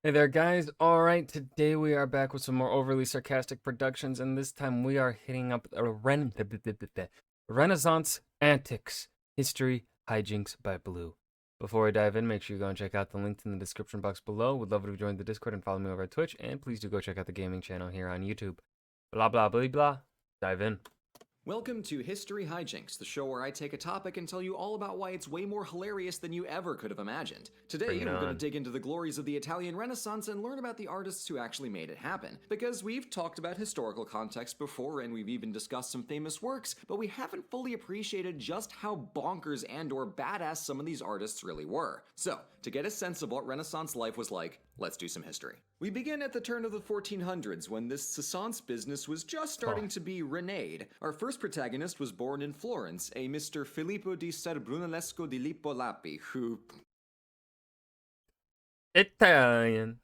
Hey there, guys. All right, today we are back with some more overly sarcastic productions, and this time we are hitting up a Renaissance Antics History Hijinks by Blue. Before we dive in, make sure you go and check out the link in the description box below. Would love if you join the Discord and follow me over at Twitch, and please do go check out the gaming channel here on YouTube. Blah blah blah blah. Dive in. Welcome to History Hijinks, the show where I take a topic and tell you all about why it's way more hilarious than you ever could have imagined. Today, we're going to dig into the glories of the Italian Renaissance and learn about the artists who actually made it happen. Because we've talked about historical context before and we've even discussed some famous works, but we haven't fully appreciated just how bonkers and or badass some of these artists really were. So, to get a sense of what Renaissance life was like, let's do some history. We begin at the turn of the 1400s when this Sassance business was just starting to be reneged. Our first protagonist was born in Florence, a Mr. Filippo di Ser Brunellesco di Lippo Lappi, who... Italian.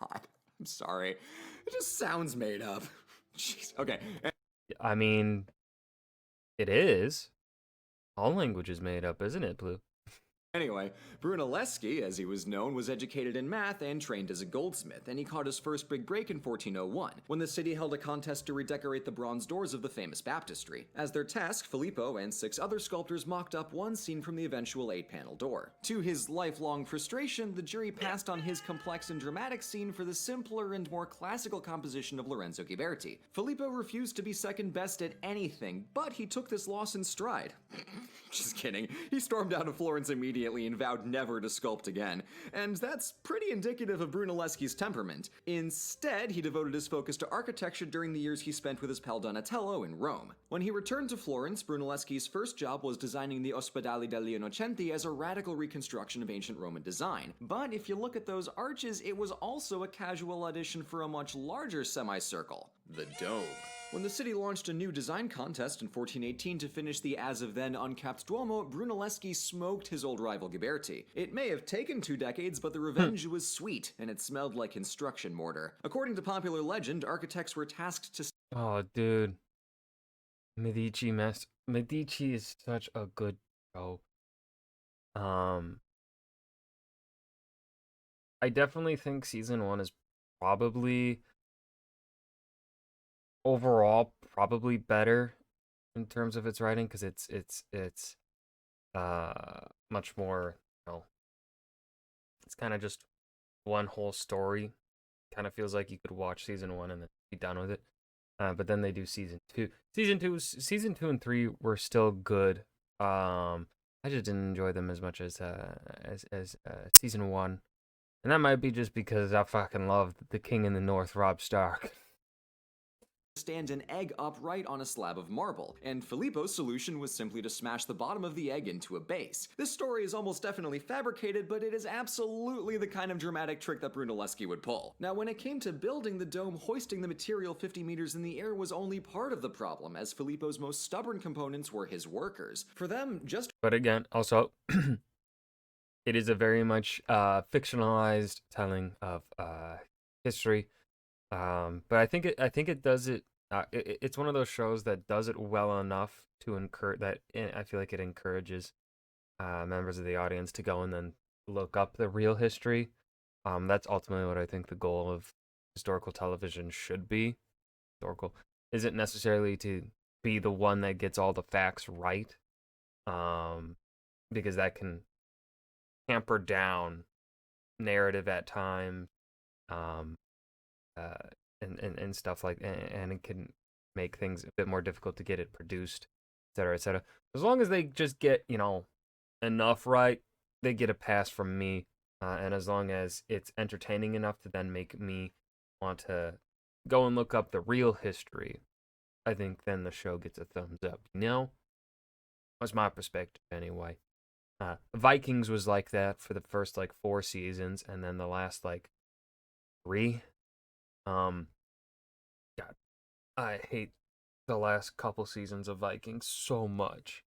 God, I'm sorry. It just sounds made up. Jeez. Okay. I mean, it is. All language is made up, isn't it, Blue? Anyway, Brunelleschi, as he was known, was educated in math and trained as a goldsmith, and he caught his first big break in 1401, when the city held a contest to redecorate the bronze doors of the famous baptistry. As their task, Filippo and 6 other sculptors mocked up one scene from the eventual 8-panel door. To his lifelong frustration, the jury passed on his complex and dramatic scene for the simpler and more classical composition of Lorenzo Ghiberti. Filippo refused to be second best at anything, but he took this loss in stride. Just kidding. He stormed out of Florence immediately and vowed never to sculpt again. And that's pretty indicative of Brunelleschi's temperament. Instead, he devoted his focus to architecture during the years he spent with his pal Donatello in Rome. When he returned to Florence, Brunelleschi's first job was designing the Ospedale degli Innocenti as a radical reconstruction of ancient Roman design. But if you look at those arches, it was also a casual audition for a much larger semicircle, the Dome. When the city launched a new design contest in 1418 to finish the as-of-then uncapped Duomo, Brunelleschi smoked his old rival Ghiberti. It may have taken 2 decades, but the revenge was sweet, and it smelled like construction mortar. According to popular legend, architects were tasked to... Oh, dude. Medici is such a good show. I definitely think season 1 is probably overall probably better in terms of its writing because it's much more, it's kind of just one whole story. Kind of feels like you could watch season 1 and then be done with it. But then they do season 2. Season 2 and 3 were still good. I just didn't enjoy them as much as season 1. And that might be just because I fucking love the King in the North, Robb Stark. Stand an egg upright on a slab of marble, and Filippo's solution was simply to smash the bottom of the egg into a base. This story is almost definitely fabricated, but it is absolutely the kind of dramatic trick that Brunelleschi would pull. Now, when it came to building the dome, hoisting the material 50 meters in the air was only part of the problem, as Filippo's most stubborn components were his workers. For them, just... But again, also, it is a very much fictionalized telling of history. But I think it does it. It's one of those shows that does it well enough to encourage that. I feel like it encourages members of the audience to go and then look up the real history. That's ultimately what I think the goal of historical television should be. Historical isn't necessarily to be the one that gets all the facts right, because that can hamper down narrative at times. And stuff like, and it can make things a bit more difficult to get it produced, etc., etc. As long as they just get, enough right, they get a pass from me. And as long as it's entertaining enough to then make me want to go and look up the real history, I think then the show gets a thumbs up. That's my perspective anyway. Vikings was like that for the first 4 seasons, and then the last 3. God, I hate the last couple seasons of Vikings so much.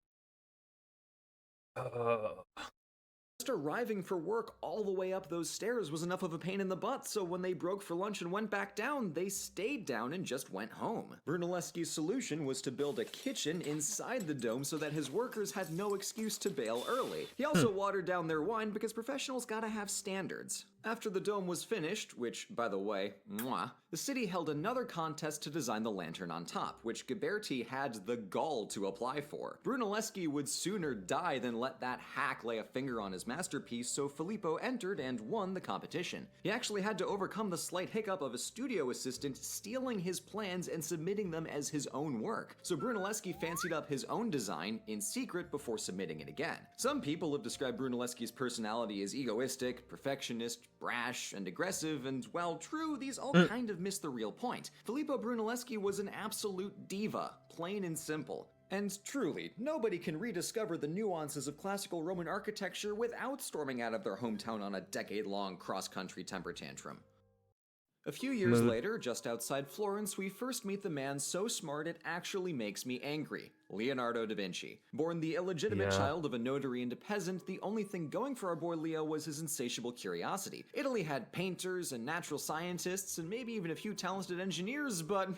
Just arriving for work all the way up those stairs was enough of a pain in the butt, so when they broke for lunch and went back down, they stayed down and just went home. Brunelleschi's solution was to build a kitchen inside the dome so that his workers had no excuse to bail early. He also watered down their wine because professionals gotta have standards. After the dome was finished, which, by the way, mwah, the city held another contest to design the lantern on top, which Ghiberti had the gall to apply for. Brunelleschi would sooner die than let that hack lay a finger on his masterpiece, so Filippo entered and won the competition. He actually had to overcome the slight hiccup of a studio assistant stealing his plans and submitting them as his own work, so Brunelleschi fancied up his own design in secret before submitting it again. Some people have described Brunelleschi's personality as egoistic, perfectionist, brash, and aggressive, and while true, these all kind of miss the real point. Filippo Brunelleschi was an absolute diva, plain and simple. And truly, nobody can rediscover the nuances of classical Roman architecture without storming out of their hometown on a decade-long cross-country temper tantrum. A few years later, just outside Florence, we first meet the man so smart it actually makes me angry. Leonardo da Vinci. Born the illegitimate child of a notary and a peasant, the only thing going for our boy Leo was his insatiable curiosity. Italy had painters and natural scientists and maybe even a few talented engineers, but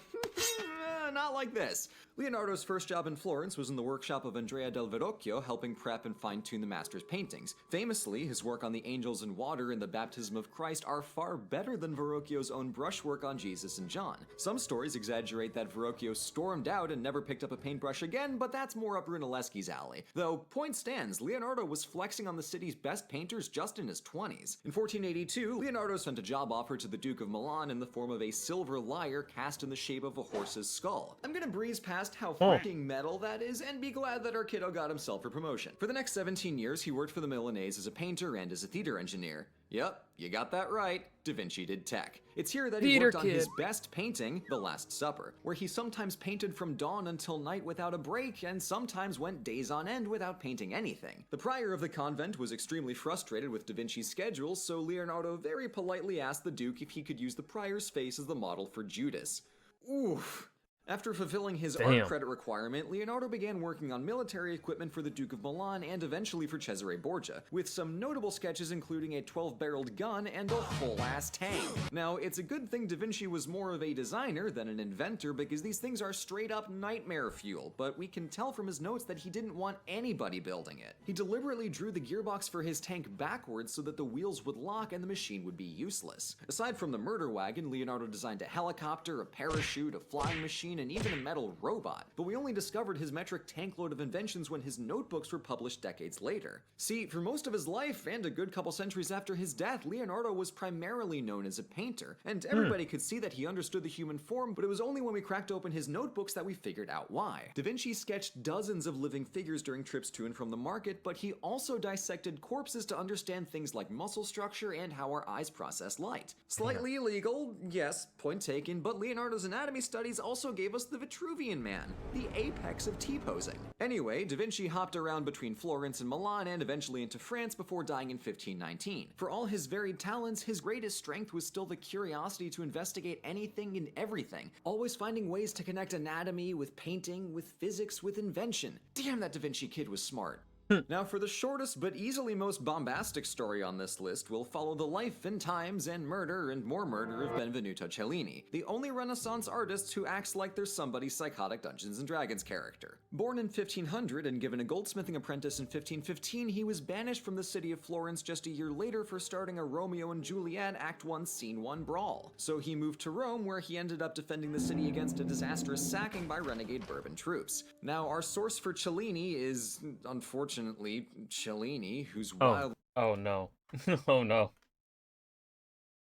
not like this. Leonardo's first job in Florence was in the workshop of Andrea del Verrocchio, helping prep and fine-tune the master's paintings. Famously, his work on the angels and water and the baptism of Christ are far better than Verrocchio's own brushwork on Jesus and John. Some stories exaggerate that Verrocchio stormed out and never picked up a paintbrush again, but that's more up Brunelleschi's alley. Though, point stands, Leonardo was flexing on the city's best painters just in his 20s. In 1482, Leonardo sent a job offer to the Duke of Milan in the form of a silver lyre cast in the shape of a horse's skull. I'm gonna breeze past how fucking metal that is and be glad that our kiddo got himself a promotion. For the next 17 years, he worked for the Milanese as a painter and as a theater engineer. Yep, you got that right. Da Vinci did tech. It's here that he worked on his best painting, The Last Supper, where he sometimes painted from dawn until night without a break and sometimes went days on end without painting anything. The prior of the convent was extremely frustrated with Da Vinci's schedule, so Leonardo very politely asked the Duke if he could use the prior's face as the model for Judas. Oof. After fulfilling his art credit requirement, Leonardo began working on military equipment for the Duke of Milan and eventually for Cesare Borgia, with some notable sketches including a 12-barreled gun and a full-ass tank. Now, it's a good thing Da Vinci was more of a designer than an inventor because these things are straight-up nightmare fuel, but we can tell from his notes that he didn't want anybody building it. He deliberately drew the gearbox for his tank backwards so that the wheels would lock and the machine would be useless. Aside from the murder wagon, Leonardo designed a helicopter, a parachute, a flying machine, and even a metal robot, but we only discovered his metric tank load of inventions when his notebooks were published decades later. See, for most of his life, and a good couple centuries after his death, Leonardo was primarily known as a painter, and everybody could see that he understood the human form, but it was only when we cracked open his notebooks that we figured out why. Da Vinci sketched dozens of living figures during trips to and from the market, but he also dissected corpses to understand things like muscle structure and how our eyes process light. Slightly illegal, yes, point taken, but Leonardo's anatomy studies also gave us the Vitruvian Man, the apex of T-posing. Anyway, Da Vinci hopped around between Florence and Milan and eventually into France before dying in 1519. For all his varied talents, his greatest strength was still the curiosity to investigate anything and everything, always finding ways to connect anatomy with painting, with physics, with invention. Damn, that Da Vinci kid was smart. Now, for the shortest but easily most bombastic story on this list, we'll follow the life and times and murder and more murder of Benvenuto Cellini, the only Renaissance artist who acts like they're somebody's psychotic Dungeons & Dragons character. Born in 1500 and given a goldsmithing apprentice in 1515, he was banished from the city of Florence just a year later for starting a Romeo and Juliet Act 1 Scene 1 brawl. So he moved to Rome, where he ended up defending the city against a disastrous sacking by renegade Bourbon troops. Now, our source for Cellini is, unfortunately, Cellini, who's wild. Oh no. Oh no.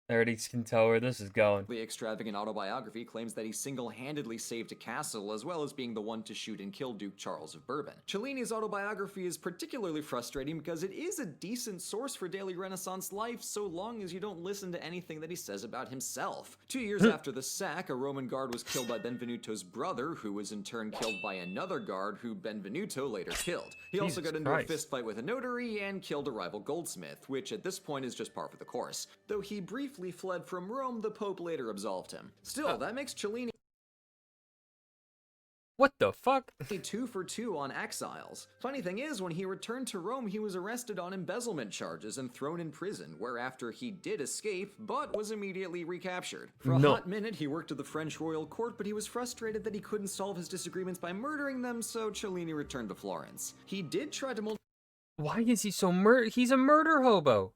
I already can tell where this is going. The extravagant autobiography claims that he single-handedly saved a castle as well as being the one to shoot and kill Duke Charles of Bourbon. Cellini's autobiography is particularly frustrating because it is a decent source for daily Renaissance life so long as you don't listen to anything that he says about himself. 2 years after the sack, a Roman guard was killed by Benvenuto's brother, who was in turn killed by another guard who Benvenuto later killed. He also got into a fistfight with a notary and killed a rival goldsmith, which at this point is just par for the course. Though he briefly fled from Rome, the Pope later absolved him. Still, that makes Cellini What the fuck? 2 for 2 on exiles. Funny thing is, when he returned to Rome, he was arrested on embezzlement charges and thrown in prison, whereafter he did escape, but was immediately recaptured. For a hot minute, he worked at the French royal court, but he was frustrated that he couldn't solve his disagreements by murdering them, so Cellini returned to Florence. He did try to Why is he so he's a murder hobo.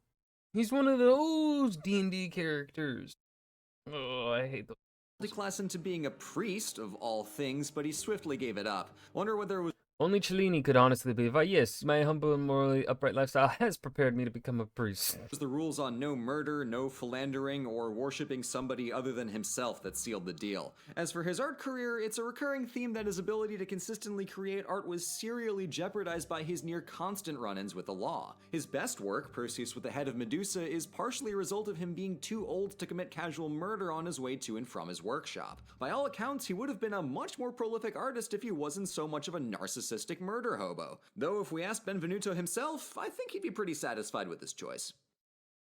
He's one of those D&D characters. Oh, I hate those. Class into being a priest, of all things, but he swiftly gave it up. Wonder whether it was Only Cellini could honestly believe, yes, my humble and morally upright lifestyle has prepared me to become a priest. the rules on no murder, no philandering, or worshipping somebody other than himself that sealed the deal. As for his art career, it's a recurring theme that his ability to consistently create art was serially jeopardized by his near constant run-ins with the law. His best work, Perseus with the Head of Medusa, is partially a result of him being too old to commit casual murder on his way to and from his workshop. By all accounts, he would have been a much more prolific artist if he wasn't so much of a narcissistic murder hobo. Though if we asked Benvenuto himself, I think he'd be pretty satisfied with his choice.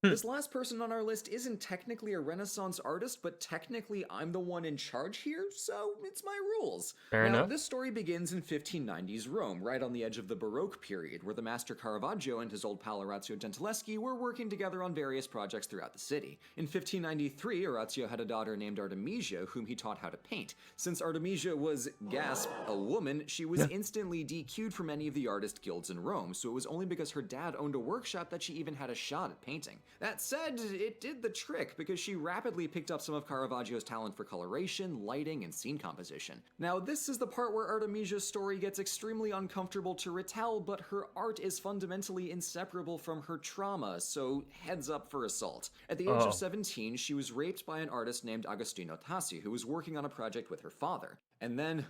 This last person on our list isn't technically a Renaissance artist, but technically I'm the one in charge here, so it's my rules. Fair enough. This story begins in 1590s Rome, right on the edge of the Baroque period, where the master Caravaggio and his old pal Orazio Gentileschi were working together on various projects throughout the city. In 1593, Orazio had a daughter named Artemisia, whom he taught how to paint. Since Artemisia was, gasp, a woman, she was instantly DQ'd from any of the artist guilds in Rome, so it was only because her dad owned a workshop that she even had a shot at painting. That said, it did the trick because she rapidly picked up some of Caravaggio's talent for coloration, lighting, and scene composition. Now, this is the part where Artemisia's story gets extremely uncomfortable to retell, but her art is fundamentally inseparable from her trauma, so heads up for assault. At the age of 17, she was raped by an artist named Agostino Tassi, who was working on a project with her father. And then,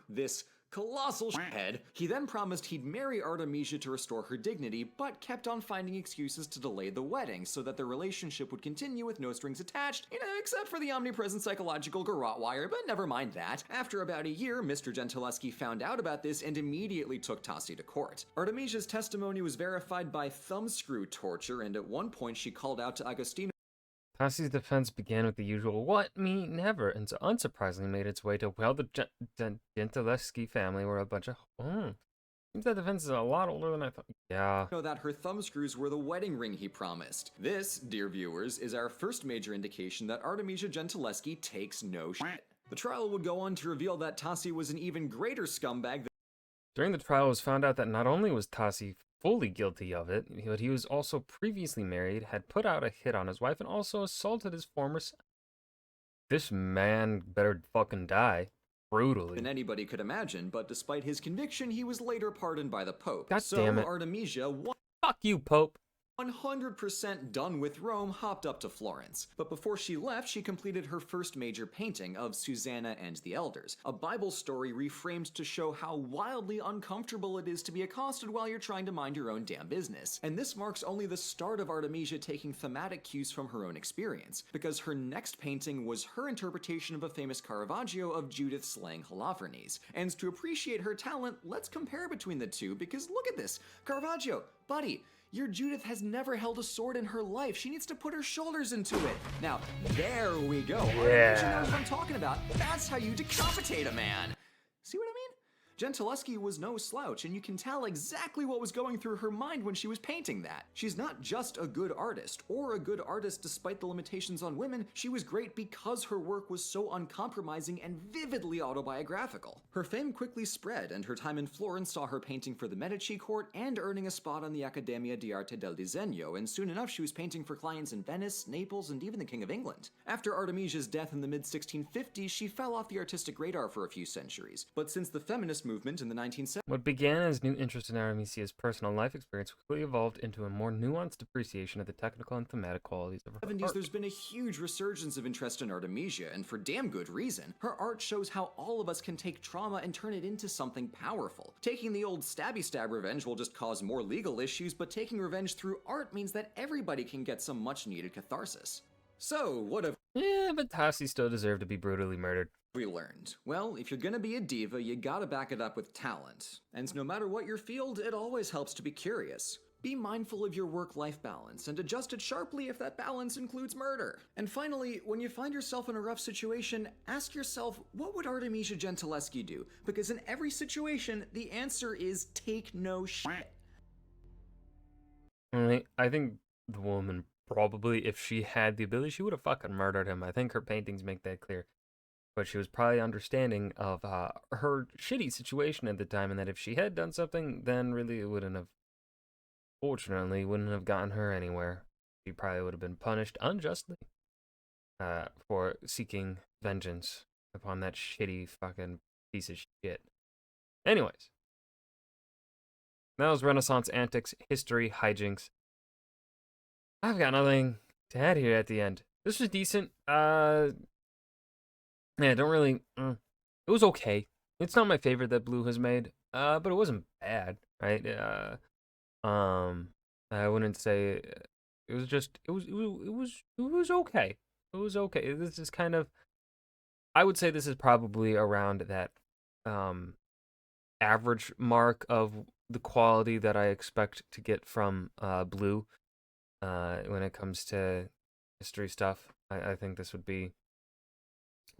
this colossal shithead. He then promised he'd marry Artemisia to restore her dignity, but kept on finding excuses to delay the wedding so that their relationship would continue with no strings attached, except for the omnipresent psychological garrote wire, but never mind that. After about a year, Mr. Gentileschi found out about this and immediately took Tassi to court. Artemisia's testimony was verified by thumbscrew torture, and at one point she called out to Agostino. Tassi's defense began with the usual, what, me, never, and so unsurprisingly made its way to, well, the Gentileschi family were a bunch of, seems that defense is a lot older than I thought. Yeah. That her thumbscrews were the wedding ring he promised. This, dear viewers, is our first major indication that Artemisia Gentileschi takes no shit. The trial would go on to reveal that Tassi was an even greater scumbag. During the trial, it was found out that not only was Tassi fully guilty of it, but he was also previously married, had put out a hit on his wife, and also assaulted his former son. This man better fucking die. Brutally. Than anybody could imagine, but despite his conviction, he was later pardoned by the Pope. God damn it. Artemisia, fuck you, Pope. 100% done with Rome, hopped up to Florence. But before she left, she completed her first major painting of Susanna and the Elders, a Bible story reframed to show how wildly uncomfortable it is to be accosted while you're trying to mind your own damn business. And this marks only the start of Artemisia taking thematic cues from her own experience, because her next painting was her interpretation of a famous Caravaggio of Judith slaying Holofernes. And to appreciate her talent, let's compare between the two, because look at this. Caravaggio, buddy, your Judith has never held a sword in her life. She needs to put her shoulders into it. Now, there we go. Artemisia knows what I'm talking about. That's how you decapitate a man. See what I mean? Gentileschi was no slouch, and you can tell exactly what was going through her mind when she was painting that. She's not just a good artist, or a good artist despite the limitations on women. She was great because her work was so uncompromising and vividly autobiographical. Her fame quickly spread, and her time in Florence saw her painting for the Medici court and earning a spot on the Accademia di Arte del Disegno, and soon enough she was painting for clients in Venice, Naples, and even the King of England. After Artemisia's death in the mid-1650s, she fell off the artistic radar for a few centuries, but since the feminist movement in the 1970s, what began as new interest in Artemisia's personal life experience quickly evolved into a more nuanced appreciation of the technical and thematic qualities of her art. There's been a huge resurgence of interest in Artemisia, and for damn good reason. Her art shows how all of us can take trauma and turn it into something powerful. Taking the old stabby stab revenge will just cause more legal issues, but taking revenge through art means that everybody can get some much needed catharsis. So, what have but Tassi still deserved to be brutally murdered. we learned? Well, if you're gonna be a diva, you gotta back it up with talent. And no matter what your field, it always helps to be curious. Be mindful of your work-life balance and adjust it sharply if that balance includes murder. And finally, when you find yourself in a rough situation, ask yourself, what would Artemisia Gentileschi do? Because in every situation, the answer is take no shit. I think the woman probably, if she had the ability, she would have fucking murdered him. I think her paintings make that clear. But she was probably understanding of her shitty situation at the time, and that if she had done something, then really it wouldn't have, fortunately, wouldn't have gotten her anywhere. he probably would have been punished unjustly for seeking vengeance upon that shitty fucking piece of shit. Anyways, that was Renaissance Antics, History, Hijinks. I've got nothing to add here at the end. This was decent. Yeah, don't really. It was okay. It's not my favorite that Blue has made. But it wasn't bad, right? I wouldn't say it was just. It was okay. It was okay. This is kind of. I would say this is probably around that average mark of the quality that I expect to get from Blue when it comes to history stuff. I think this would be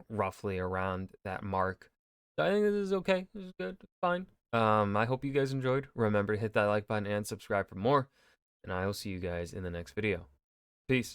roughly around that mark. So I think this is okay. This is good. Fine. I hope you guys enjoyed. Remember to hit that like button and subscribe for more. And I will see you guys in the next video. Peace.